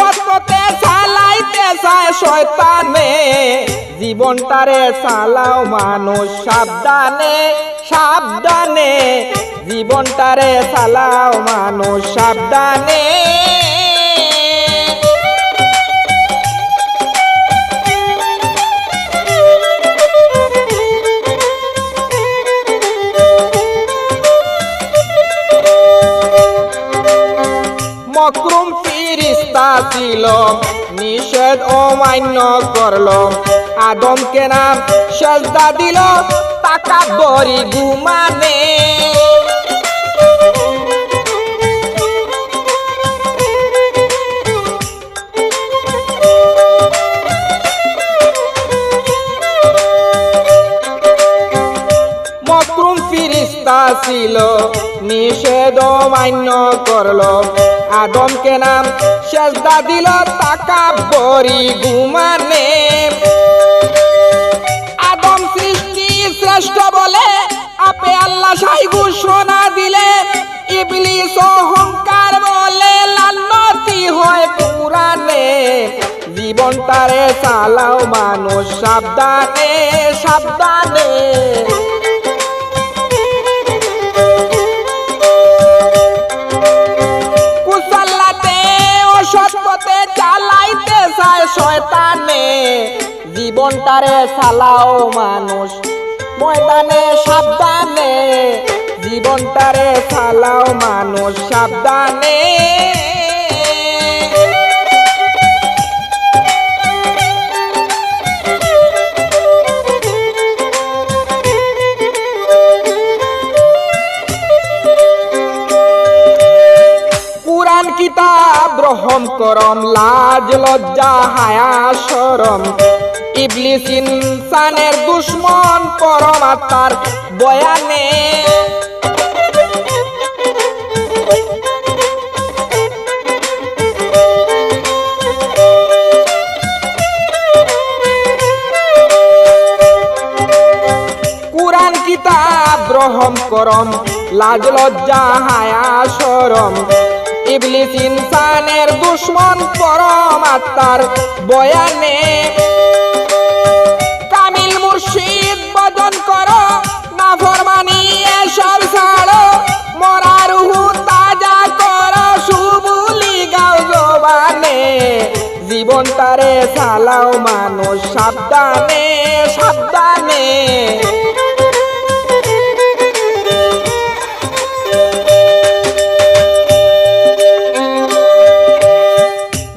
অসৎ পথে চালাইতে চায় শয়তানে, জীবনটারে চালাও মানুষ সাবধানে সাবধানে, জীবনটারে চালাও মানুষ সাবধানে। মকরুম ফিরিস্তা ছিল, নিষেধ অমান্য করলো, আদমকে নাম সেজদা দিল, তাকাব্বরি গুমানে। মকরুম ফিরিস্তা ছিল, নিষেধ অমান্য করলো, আদমকে নাম সেজদা দিল, তাকাব্বরি গুমানে। আদম সৃষ্টি শ্রেষ্ঠ বলে আপে আল্লাহ সাই ঘোষণা দিলে, ইবলিস অহংকার বলে লান্নতি হয় কুরআনে। জীবনটারে চালাও মানুষ সাবধানে সাবধানে। চালাইতে চায় শয়তানে, জীবনটারে চালাও মানুষ ময়দানে সাবধানে, জীবনটারে চালাও মানুষ সাবধানে। কুরআন কিতাব গ্রহণ করম, লাজ লজ্জা হায়া শরম, ইবলিস ইনসানের দুশ্মন পরমাত্মার বয়ানে। কুরআন কিতাব গ্রহণ করম, লাজ লজ্জা হায়া শরম, ইবলিস ইনসানের দুশ্মন পরমাত্মার বয়ানে। কামিল মুর্শিদ ভজন করো, নাফরমানি এসব ছাড়ো, মরা রুহু তাজা করো, সুবুলি গাও জবানে। জীবনটারে চালাও মানুষ সাবধানে সাবধানে।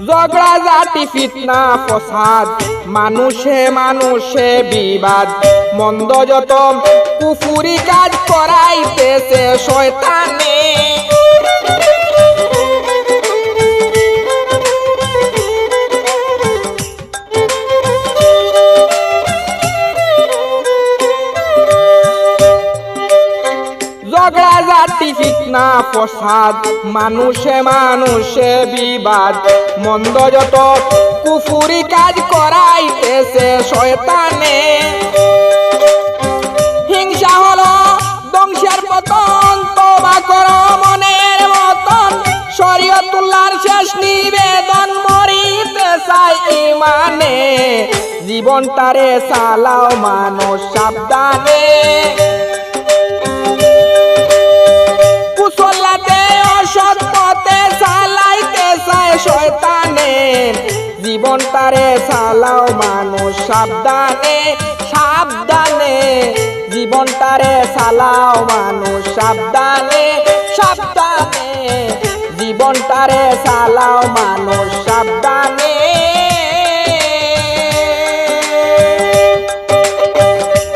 ঝগড়া জাতি ফিতনা ফসাদ, মানুষে মানুষে বিবাদ, মন্দ যত কুফুরি কাজ করাইতেছে শয়তানে। ঝগড়া জাতি ফিতনা ফসাদ, মানুষে মানুষে বিবাদ, মন্দ যত কুফুরি কাজ করাইতেছে শয়তানে। হিংসা হলো ধ্বংসের পতন, তওবা করো মনের মতন, শরীয়তুল্লাহর শেষ নিবেদন, মরিতে চাই ঈমানে। জীবনটারে চালাও মানুষ সাবধানে, অসৎ পথে চালাইতে চায় শয়তানে। জীবনটারে চালাও মানুষ সাবধানে সাবধানে, জীবনটারে চালাও মানুষ সাবধানে সাবধানে, জীবনটারে চালাও মানুষ সাবধানে।